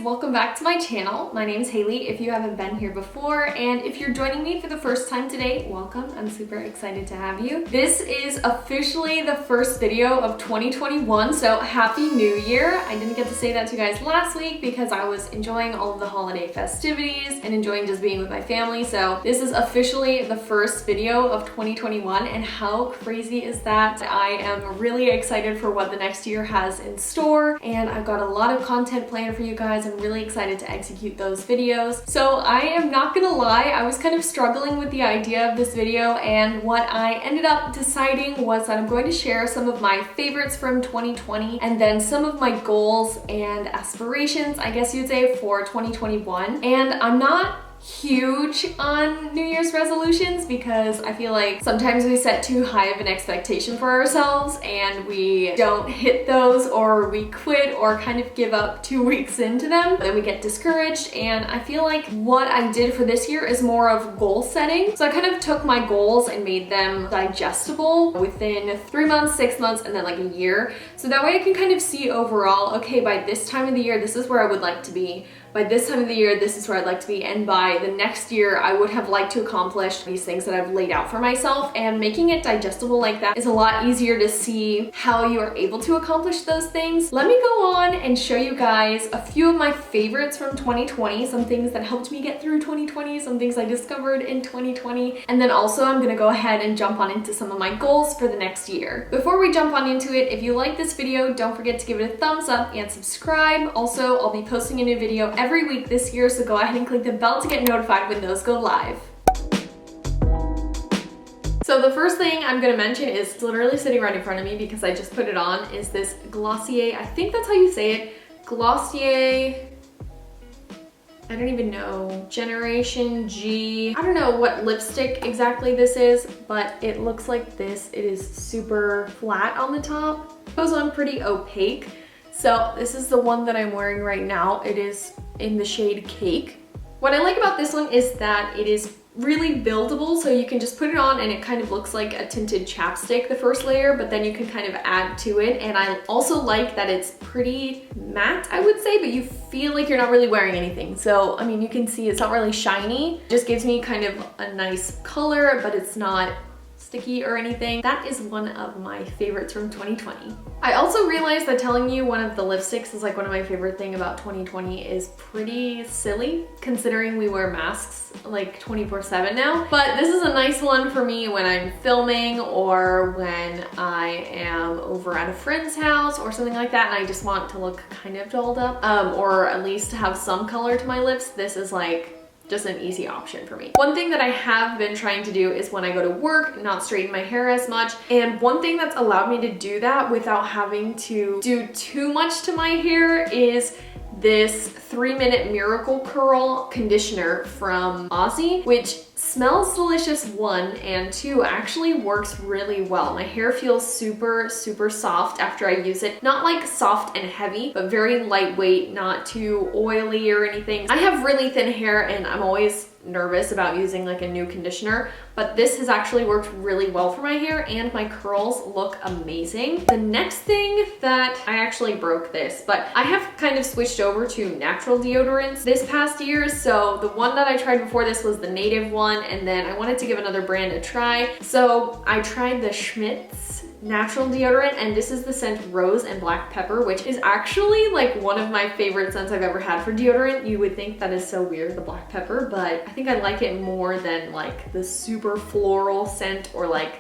Welcome back to my channel. My name is Hailee if you haven't been here before, and if you're joining me for the first time today, welcome. I'm super excited to have you. This is officially the first video of 2021, so Happy New Year. I didn't get to say that to you guys last week because I was enjoying all of the holiday festivities and enjoying just being with my family, so this is officially the first video of 2021, and how crazy is that? I am really excited for what the next year has in store, and I've got a lot of content planned for you guys. I'm really excited to execute those videos. So I am not gonna lie, I was kind of struggling with the idea of this video, and what I ended up deciding was that I'm going to share some of my favorites from 2020 and then some of my goals and aspirations, I guess you'd say, for 2021. And I'm not huge on New Year's resolutions because I feel like sometimes we set too high of an expectation for ourselves and we don't hit those, or we quit or kind of give up 2 weeks into them. Then we get discouraged, and I feel like what I did for this year is more of goal setting. So I kind of took my goals and made them digestible within 3 months, 6 months, and then like a year. So that way I can kind of see overall, okay, by this time of the year, this is where I would like to be. By this time of the year, this is where I'd like to be, and by the next year, I would have liked to accomplish these things that I've laid out for myself. And making it digestible like that is a lot easier to see how you are able to accomplish those things. Let me go on and show you guys a few of my favorites from 2020, some things that helped me get through 2020, some things I discovered in 2020, and then also I'm gonna go ahead and jump on into some of my goals for the next year. Before we jump on into it, if you like this video, don't forget to give it a thumbs up and subscribe. Also, I'll be posting a new video every week this year, so go ahead and click the bell to get notified when those go live. So the first thing I'm gonna mention is literally sitting right in front of me because I just put it on, is this Glossier, I think that's how you say it, Glossier, I don't even know, Generation G. I don't know what lipstick exactly this is, but it looks like this. It is super flat on the top. It goes on pretty opaque. So this is the one that I'm wearing right now. It is in the shade Cake. What I like about this one is that it is really buildable, so you can just put it on and it kind of looks like a tinted chapstick, the first layer, but then you can kind of add to it. And I also like that it's pretty matte, I would say, but you feel like you're not really wearing anything. So, I mean, you can see it's not really shiny. It just gives me kind of a nice color, but it's not sticky or anything. That is one of my favorites from 2020. I also realized that telling you one of the lipsticks is like one of my favorite thing about 2020 is pretty silly, considering we wear masks like 24/7 now. But this is a nice one for me when I'm filming or when I am over at a friend's house or something like that and I just want to look kind of dolled up, or at least have some color to my lips. This is like just an easy option for me. One thing that I have been trying to do is when I go to work, not straighten my hair as much. And one thing that's allowed me to do that without having to do too much to my hair is this 3-Minute Miracle Curl conditioner from Aussie, which smells delicious, 1, and 2, actually works really well. My hair feels super, super soft after I use it. Not like soft and heavy, but very lightweight, not too oily or anything. I have really thin hair and I'm always nervous about using like a new conditioner, but this has actually worked really well for my hair and my curls look amazing. The next thing that I actually broke this, but I have kind of switched over to natural deodorants this past year. So the one that I tried before this was the native one, and then I wanted to give another brand a try. So I tried the Schmidt's natural deodorant, and this is the scent Rose and Black Pepper, which is actually like one of my favorite scents I've ever had for deodorant. You would think that is so weird, the black pepper, but I think I like it more than like the super floral scent or like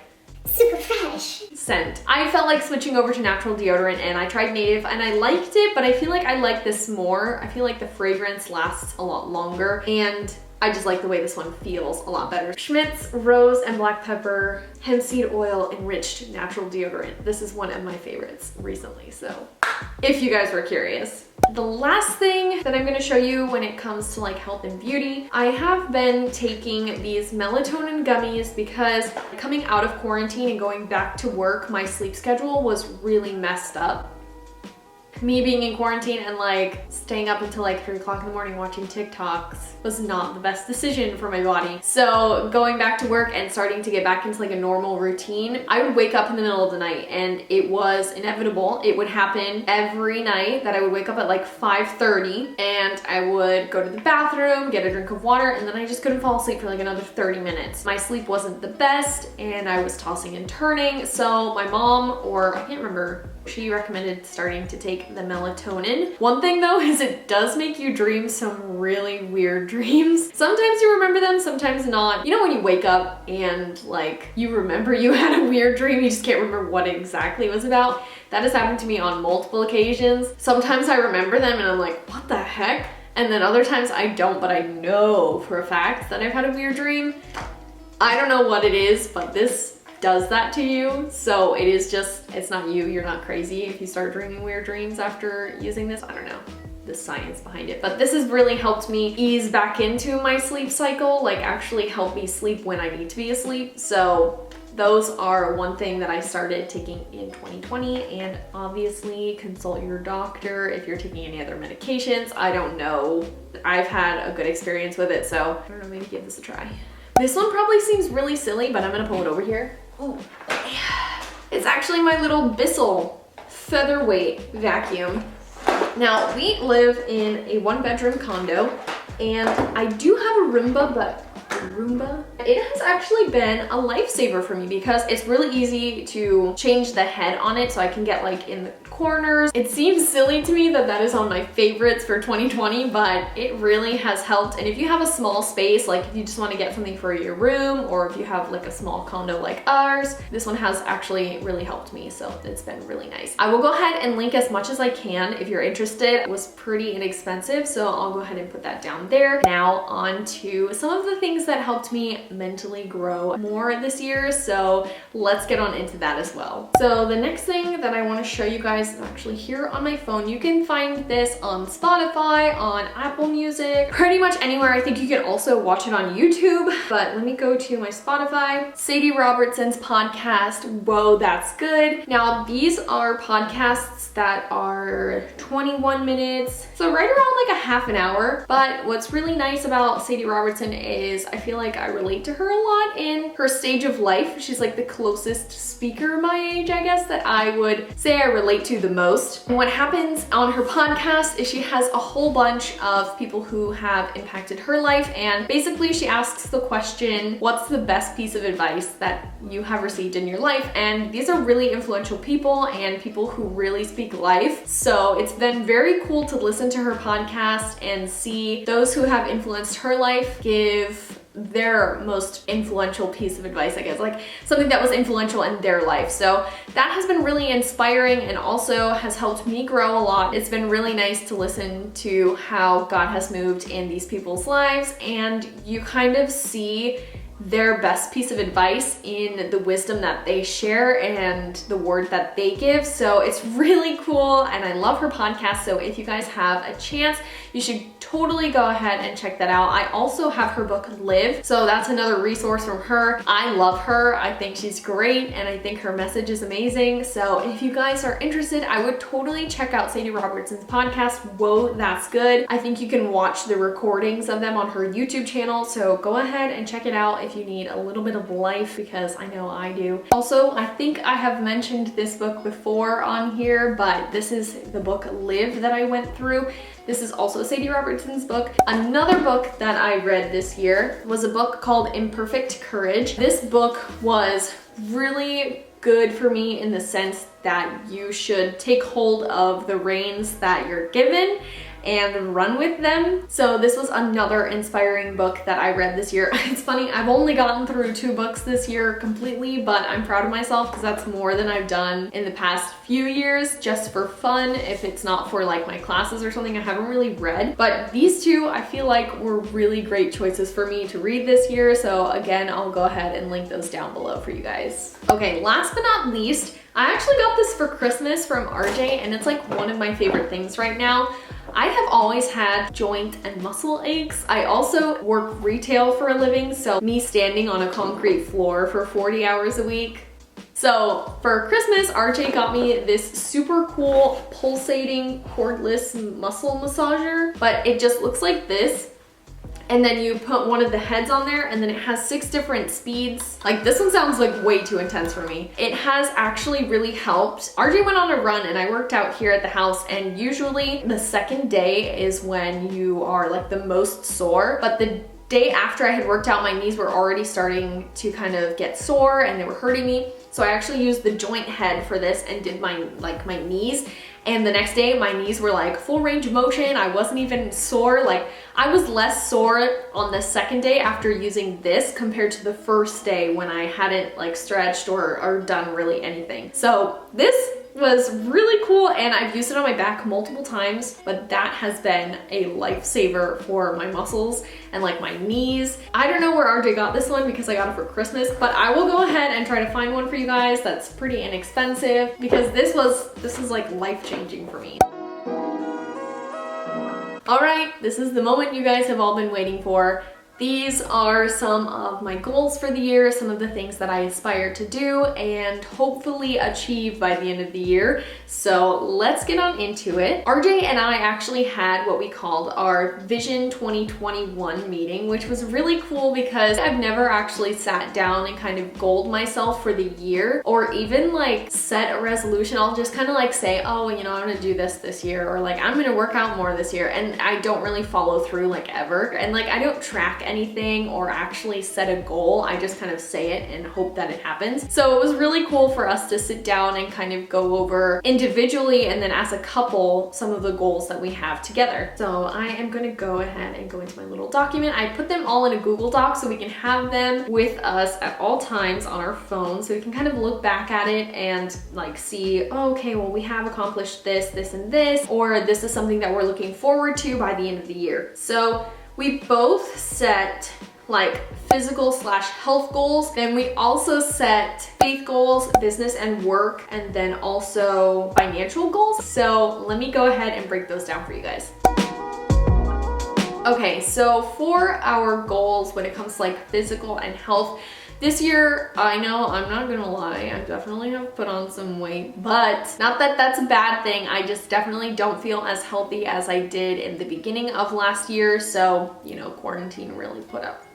super fresh scent. I felt like switching over to natural deodorant, and I tried native and I liked it, but I feel like I like this more. I feel like the fragrance lasts a lot longer, and I just like the way this one feels a lot better. Schmidt's Rose and Black Pepper Hemp Seed Oil Enriched Natural Deodorant. This is one of my favorites recently, so if you guys were curious. The last thing that I'm gonna show you when it comes to like health and beauty, I have been taking these Melatonin Gummies because coming out of quarantine and going back to work, my sleep schedule was really messed up. Me being in quarantine and like staying up until like 3 o'clock in the morning watching TikToks was not the best decision for my body. So going back to work and starting to get back into like a normal routine, I would wake up in the middle of the night, and it was inevitable. It would happen every night that I would wake up at like 5:30 and I would go to the bathroom, get a drink of water, and then I just couldn't fall asleep for like another 30 minutes. My sleep wasn't the best and I was tossing and turning. So my mom, or I can't remember, she recommended starting to take the melatonin. One thing though is it does make you dream some really weird dreams. Sometimes you remember them, sometimes not. You know when you wake up and like you remember you had a weird dream, you just can't remember what exactly it was about? That has happened to me on multiple occasions. Sometimes I remember them and I'm like, what the heck? And then other times I don't, but I know for a fact that I've had a weird dream. I don't know what it is, but this does that to you. So it is just, it's not you, you're not crazy if you start dreaming weird dreams after using this. I don't know the science behind it, but this has really helped me ease back into my sleep cycle, like actually help me sleep when I need to be asleep. So those are one thing that I started taking in 2020, and obviously consult your doctor if you're taking any other medications. I don't know. I've had a good experience with it, so I don't know, maybe give this a try. This one probably seems really silly, but I'm gonna pull it over here. Oh, it's actually my little Bissell Featherweight vacuum. Now, we live in a 1-bedroom condo, and I do have a Roomba, but it has actually been a lifesaver for me because it's really easy to change the head on it so I can get like in the corners. It seems silly to me that that is on my favorites for 2020, but it really has helped. And if you have a small space, like if you just want to get something for your room, or if you have like a small condo like ours, this one has actually really helped me. So it's been really nice. I will go ahead and link as much as I can if you're interested. It was pretty inexpensive, so I'll go ahead and put that down there. Now on to some of the things that helped me mentally grow more this year. So let's get on into that as well. So the next thing that I want to show you guys is actually here on my phone. You can find this on Spotify, on Apple Music, pretty much anywhere. I think you can also watch it on YouTube, but let me go to my Spotify. Sadie Robertson's podcast, Whoa, That's Good. Now these are podcasts that are 21 minutes, so right around like a half an hour. But what's really nice about Sadie Robertson is I feel like I relate to her a lot in her stage of life. She's like the closest speaker my age, I guess, that I would say I relate to the most. And what happens on her podcast is she has a whole bunch of people who have impacted her life, and basically she asks the question, what's the best piece of advice that you have received in your life? And these are really influential people and people who really speak life. So it's been very cool to listen to her podcast and see those who have influenced her life give their most influential piece of advice, I guess, like something that was influential in their life. So that has been really inspiring and also has helped me grow a lot. It's been really nice to listen to how God has moved in these people's lives, and you kind of see their best piece of advice in the wisdom that they share and the word that they give. So it's really cool, and I love her podcast. So if you guys have a chance, you should totally go ahead and check that out. I also have her book Live, so that's another resource from her. I love her. I think she's great, and I think her message is amazing. So if you guys are interested, I would totally check out Sadie Robertson's podcast, Whoa, That's Good. I think you can watch the recordings of them on her YouTube channel, so go ahead and check it out if you need a little bit of life, because I know I do. Also, I think I have mentioned this book before on here, but this is the book Live that I went through. This is also Sadie Robertson's book. Another book that I read this year was a book called Imperfect Courage. This book was really good for me in the sense that you should take hold of the reins that you're given and run with them. So this was another inspiring book that I read this year. It's funny, I've only gotten through 2 books this year completely, but I'm proud of myself because that's more than I've done in the past few years just for fun. If it's not for like my classes or something, I haven't really read. But these 2 I feel like were really great choices for me to read this year. So again, I'll go ahead and link those down below for you guys. Okay, last but not least, I actually got this for Christmas from RJ, and it's like one of my favorite things right now. I have always had joint and muscle aches. I also work retail for a living, so me standing on a concrete floor for 40 hours a week, So for Christmas, RJ got me this super cool pulsating cordless muscle massager, but it just looks like this. And then you put one of the heads on there, and then it has 6 different speeds. Like, this one sounds like way too intense for me. It has actually really helped. RJ went on a run and I worked out here at the house, and usually the second day is when you are like the most sore, but the day after I had worked out, my knees were already starting to kind of get sore and they were hurting me. So I actually used the joint head for this and did my knees. And the next day, my knees were like full range of motion. I wasn't even sore. Like, I was less sore on the second day after using this compared to the first day when I hadn't like stretched or done really anything. So this was really cool, and I've used it on my back multiple times, but that has been a lifesaver for my muscles and like my knees. I don't know where RJ got this one because I got it for Christmas, but I will go ahead and try to find one for you guys that's pretty inexpensive, because this was like life-changing for me. All right, this is the moment you guys have all been waiting for. These are some of my goals for the year, some of the things that I aspire to do and hopefully achieve by the end of the year. So let's get on into it. RJ and I actually had what we called our Vision 2021 meeting, which was really cool because I've never actually sat down and kind of goaled myself for the year, or even like set a resolution. I'll just kind of like say, oh, you know, I'm gonna do this year, or like I'm gonna work out more this year, and I don't really follow through like ever. And like I don't track anything or actually set a goal. I just kind of say it and hope that it happens. So it was really cool for us to sit down and kind of go over individually and then as a couple some of the goals that we have together. So I am going to go ahead and go into my little document. I put them all in a Google Doc so we can have them with us at all times on our phone, so we can kind of look back at it and like see, oh, okay, well, we have accomplished this, this, and this, or this is something that we're looking forward to by the end of the year. So we both set like physical / health goals. Then we also set faith goals, business and work, and then also financial goals. So let me go ahead and break those down for you guys. Okay, so for our goals when it comes to like physical and health, this year, I know, I'm not gonna lie, I definitely have put on some weight, but not that that's a bad thing. I just definitely don't feel as healthy as I did in the beginning of last year. So, you know, quarantine really put up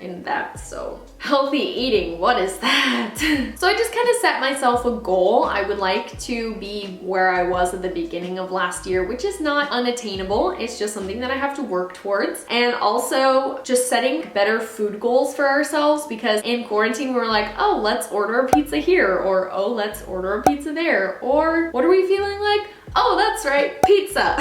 in that. So healthy eating, what is that? So I just kind of set myself a goal. I would like to be where I was at the beginning of last year, which is not unattainable. It's just something that I have to work towards. And also just setting better food goals for ourselves, because in quarantine we were like, oh, let's order a pizza here, or oh, let's order a pizza there, or what are we feeling like? Oh, that's right, pizza.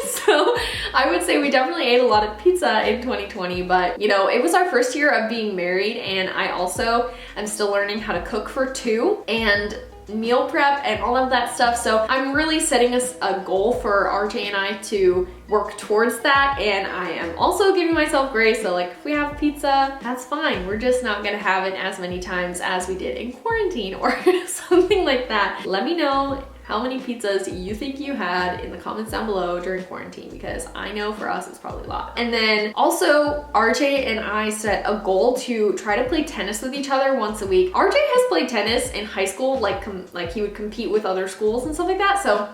So I would say we definitely ate a lot of pizza in 2020, but you know, it was our first year of being married, and I also am still learning how to cook for 2 and meal prep and all of that stuff. So I'm really setting us a goal for RJ and I to work towards that, and I am also giving myself grace. So like if we have pizza, that's fine. We're just not gonna have it as many times as we did in quarantine or something like that. Let me know how many pizzas you think you had in the comments down below during quarantine, because I know for us it's probably a lot. And then also RJ and I set a goal to try to play tennis with each other once a week. RJ has played tennis in high school, like he would compete with other schools and stuff like that. So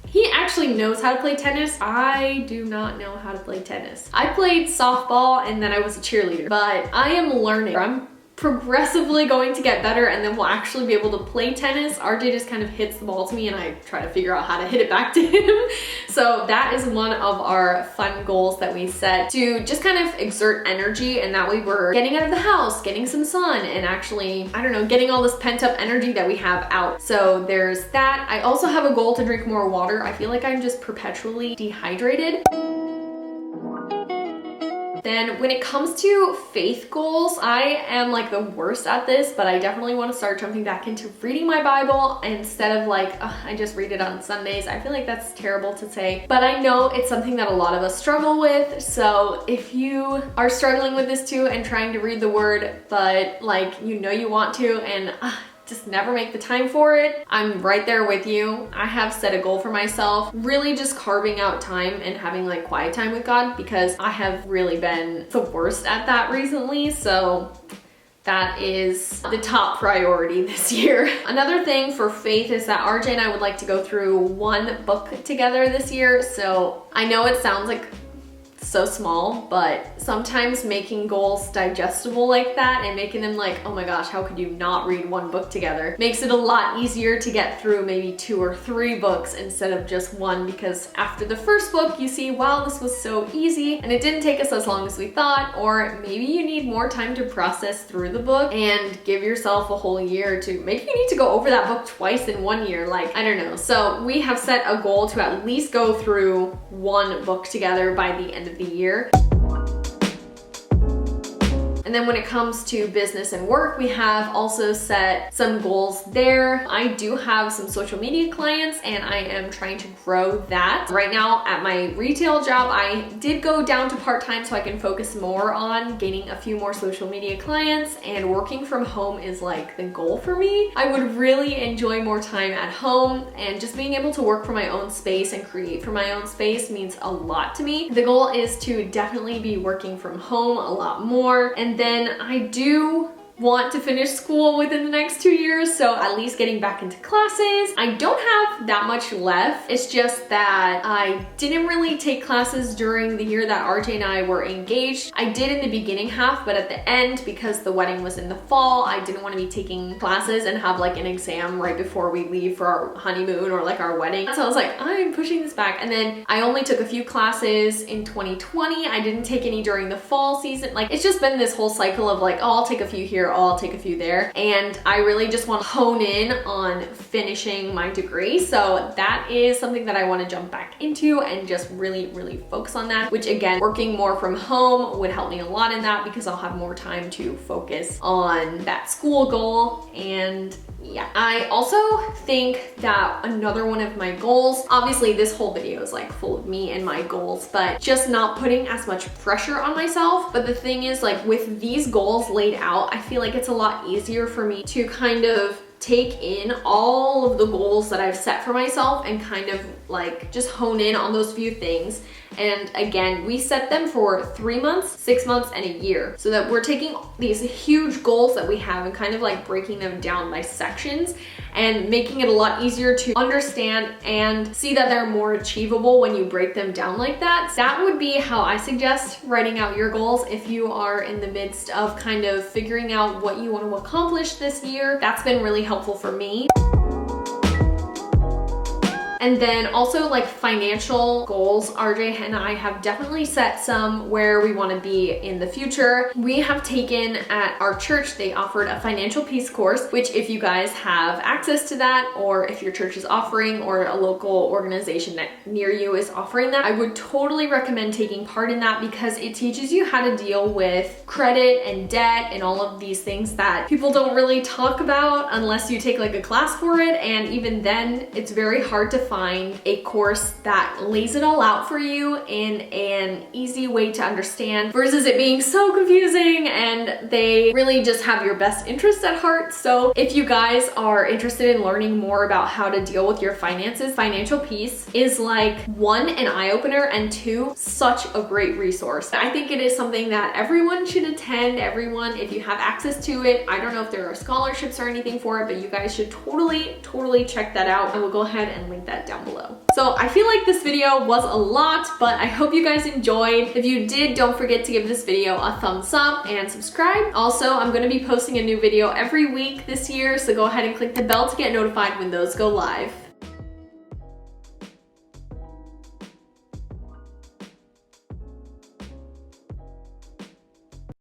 he actually knows how to play tennis. I do not know how to play tennis. I played softball and then I was a cheerleader, but I am learning. I'm progressively going to get better, and then we'll actually be able to play tennis. RJ just kind of hits the ball to me and I try to figure out how to hit it back to him. So that is one of our fun goals that we set, to just kind of exert energy, and that way we're getting out of the house, getting some sun, and actually, I don't know, getting all this pent up energy that we have out. So there's that. I also have a goal to drink more water. I feel like I'm just perpetually dehydrated. Then when it comes to faith goals, I am like the worst at this, but I definitely want to start jumping back into reading my Bible instead of like, I just read it on Sundays. I feel like that's terrible to say, but I know it's something that a lot of us struggle with. So if you are struggling with this too and trying to read the word, but like, you know, you want to, and just never make the time for it, I'm right there with you. I have set a goal for myself, really just carving out time and having like quiet time with God, because I have really been the worst at that recently. So that is the top priority this year. Another thing for Faith is that RJ and I would like to go through one book together this year. So I know it sounds like so small, but sometimes making goals digestible like that and making them like, oh my gosh, how could you not read one book together, makes it a lot easier to get through maybe 2 or 3 books instead of just one, because after the first book you see, wow, this was so easy and it didn't take us as long as we thought, or maybe you need more time to process through the book and give yourself a whole year to, maybe you need to go over that book twice in 1 year, like, I don't know. So we have set a goal to at least go through one book together by the end of the year. And then when it comes to business and work, we have also set some goals there. I do have some social media clients and I am trying to grow that. Right now at my retail job, I did go down to part-time so I can focus more on gaining a few more social media clients, and working from home is like the goal for me. I would really enjoy more time at home, and just being able to work from my own space and create from my own space means a lot to me. The goal is to definitely be working from home a lot more, and then I do want to finish school within the next 2 years, so at least getting back into classes. I don't have that much left. It's just that I didn't really take classes during the year that RJ and I were engaged. I did in the beginning half, but at the end, because the wedding was in the fall, I didn't want to be taking classes and have like an exam right before we leave for our honeymoon or like our wedding. So I was like, I'm pushing this back. And then I only took a few classes in 2020. I didn't take any during the fall season. Like, it's just been this whole cycle of like, oh, I'll take a few here, oh, I'll take a few there. And I really just want to hone in on finishing my degree. So that is something that I want to jump back into and just really, really focus on that, which again, working more from home would help me a lot in that, because I'll have more time to focus on that school goal. And yeah, I also think that another one of my goals, obviously this whole video is like full of me and my goals, but just not putting as much pressure on myself. But the thing is, like, with these goals laid out, I feel like it's a lot easier for me to kind of take in all of the goals that I've set for myself and kind of like just hone in on those few things. And again, we set them for 3 months, 6 months, and a year, so that we're taking these huge goals that we have and kind of like breaking them down by sections and making it a lot easier to understand and see that they're more achievable when you break them down like that. That would be how I suggest writing out your goals if you are in the midst of kind of figuring out what you want to accomplish this year. That's been really helpful for me. And then also like financial goals, RJ and I have definitely set some where we want to be in the future. We have taken at our church, they offered a financial peace course, which if you guys have access to that, or if your church is offering, or a local organization that near you is offering that, I would totally recommend taking part in that, because it teaches you how to deal with credit and debt and all of these things that people don't really talk about unless you take like a class for it. And even then, it's very hard to find a course that lays it all out for you in an easy way to understand, versus it being so confusing, and they really just have your best interests at heart. So if you guys are interested in learning more about how to deal with your finances, Financial Peace is like, 1, an eye-opener, and 2, such a great resource. I think it is something that everyone should attend. Everyone, if you have access to it. I don't know if there are scholarships or anything for it, but you guys should totally check that out. I will go ahead and link that down below. So I feel like this video was a lot, but I hope you guys enjoyed. If you did, don't forget to give this video a thumbs up and subscribe. Also, I'm going to be posting a new video every week this year, so go ahead and click the bell to get notified when those go live.